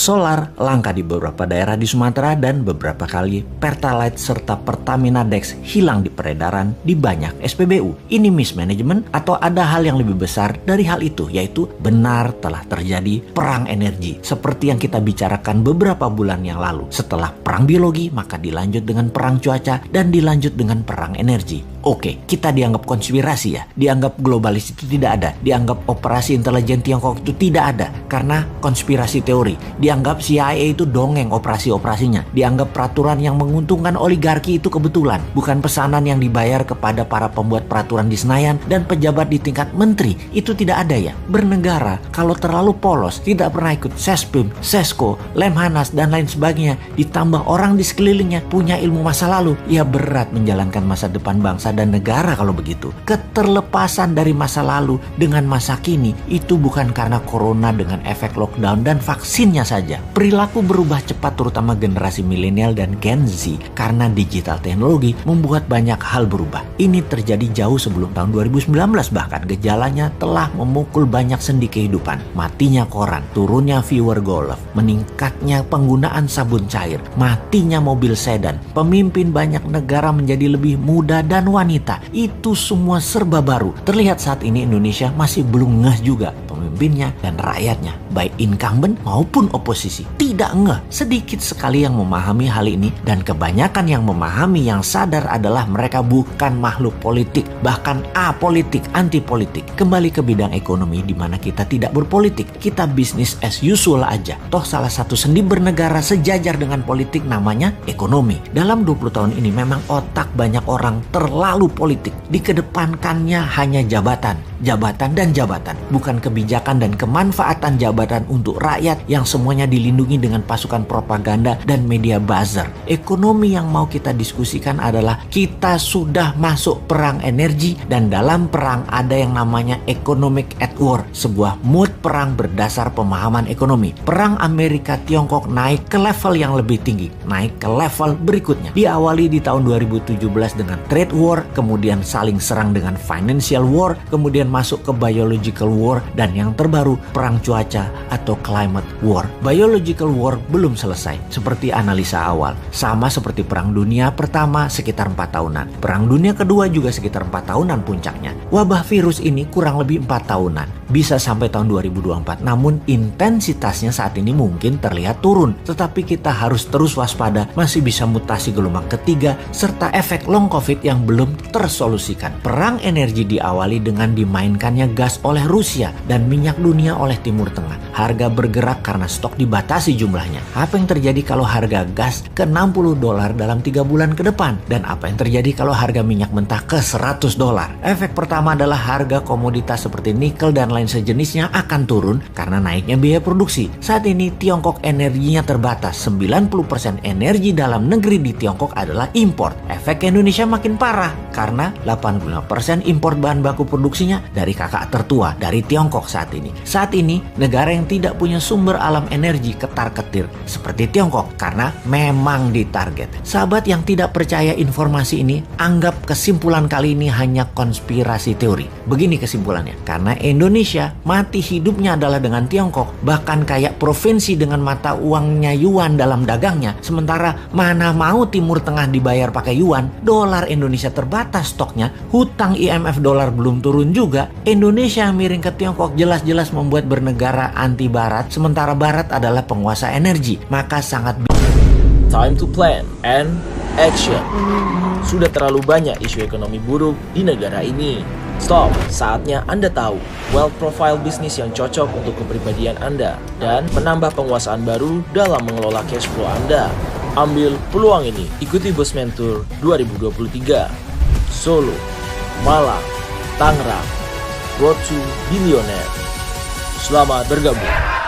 solar langka di beberapa daerah di Sumatera dan beberapa kali Pertalite serta Pertamina Dex hilang di peredaran di banyak SPBU. Ini mismanagement atau ada hal yang lebih besar dari hal itu, yaitu benar telah terjadi perang energi seperti yang kita bicarakan beberapa bulan yang lalu. Setelah perang biologi, maka dilanjut dengan perang cuaca dan dilanjut dengan perang energi. Oke, kita dianggap konspirasi ya, dianggap globalis itu tidak ada, dianggap operasi intelijen Tiongkok itu tidak ada karena konspirasi teori, dianggap CIA itu dongeng operasi-operasinya, dianggap peraturan yang menguntungkan oligarki itu kebetulan, bukan pesanan yang dibayar kepada para pembuat peraturan di Senayan dan pejabat di tingkat menteri, itu tidak ada ya. Bernegara kalau terlalu polos, tidak pernah ikut Sespim, Sesko, Lemhanas dan lain sebagainya, ditambah orang di sekelilingnya punya ilmu masa lalu, ya berat menjalankan masa depan bangsa dan negara kalau begitu. Keterlepasan dari masa lalu dengan masa kini itu bukan karena corona dengan efek lockdown dan vaksinnya saja. Perilaku berubah cepat terutama generasi milenial dan Gen Z karena digital teknologi membuat banyak hal berubah. Ini terjadi jauh sebelum tahun 2019, bahkan gejalanya telah memukul banyak sendi kehidupan. Matinya koran, turunnya viewer golf, meningkatnya penggunaan sabun cair, matinya mobil sedan, pemimpin banyak negara menjadi lebih muda dan wanita. Itu semua serba baru. Terlihat saat ini Indonesia masih belum ngeh juga pemimpinnya dan rakyatnya, baik incumbent maupun oposisi. Tidak ngeh. Sedikit sekali yang memahami hal ini dan kebanyakan yang memahami yang sadar adalah mereka bukan makhluk politik, bahkan apolitik, anti politik. Kembali ke bidang ekonomi di mana kita tidak berpolitik, kita bisnis as usual aja. Toh salah satu sendi bernegara sejajar dengan politik namanya ekonomi. Dalam 20 tahun ini memang otak banyak orang terlalu politik. Dikedepankannya hanya jabatan, dan jabatan, bukan kebijakan dan kemanfaatan jabatan untuk rakyat yang semuanya dilindungi dengan pasukan propaganda dan media buzzer. Ekonomi yang mau kita diskusikan adalah kita sudah masuk perang energi dan dalam perang ada yang namanya economic at war, sebuah mood perang berdasar pemahaman ekonomi. Perang Amerika Tiongkok naik ke level yang lebih tinggi, naik ke level berikutnya. Diawali di tahun 2017 dengan trade war, kemudian saling serang dengan financial war, kemudian masuk ke biological war, dan yang terbaru perang cuaca atau climate war. Biological war belum selesai seperti analisa awal, sama seperti perang dunia pertama sekitar 4 tahunan, perang dunia kedua juga sekitar 4 tahunan puncaknya. Wabah virus ini kurang lebih 4 tahunan, bisa sampai tahun 2024, namun intensitasnya saat ini mungkin terlihat turun, tetapi kita harus terus waspada, masih bisa mutasi gelombang ketiga serta efek long covid yang belum tersolusikan. Perang energi diawali dengan dimainkannya gas oleh Rusia dan minyak dunia oleh Timur Tengah. Harga bergerak karena stok dibatasi jumlahnya. Apa yang terjadi kalau harga gas ke $60 dalam 3 bulan ke depan? Dan apa yang terjadi kalau harga minyak mentah ke $100? Efek pertama adalah harga komoditas seperti nikel dan lain sejenisnya akan turun karena naiknya biaya produksi. Saat ini Tiongkok energinya terbatas. 90% energi dalam negeri di Tiongkok adalah impor. Efek Indonesia makin parah karena 85% impor bahan baku produksinya dari kakak tertua, dari Tiongkok saat ini. Saat ini negara yang tidak punya sumber alam energi ketar-ketir seperti Tiongkok karena memang ditarget. Sahabat yang tidak percaya informasi ini, anggap kesimpulan kali ini hanya konspirasi teori. Begini kesimpulannya, karena Indonesia mati hidupnya adalah dengan Tiongkok, bahkan kayak provinsi dengan mata uangnya yuan dalam dagangnya, sementara mana mau Timur Tengah dibayar pakai yuan, dolar Indonesia terbatas stoknya, hutang IMF dolar belum turun juga, Indonesia miring ke Tiongkok jelas-jelas membuat bernegara anti Barat, sementara Barat adalah penguasa energi, maka sangat Time to plan and action. Sudah terlalu banyak isu ekonomi buruk di negara ini. Stop, saatnya Anda tahu wealth profile bisnis yang cocok untuk kepribadian Anda dan menambah penguasaan baru dalam mengelola cash flow Anda. Ambil peluang ini, ikuti Bosman Tour 2023. Solo, Malang, Tangerang, Road to Billionaire. Selamat bergabung.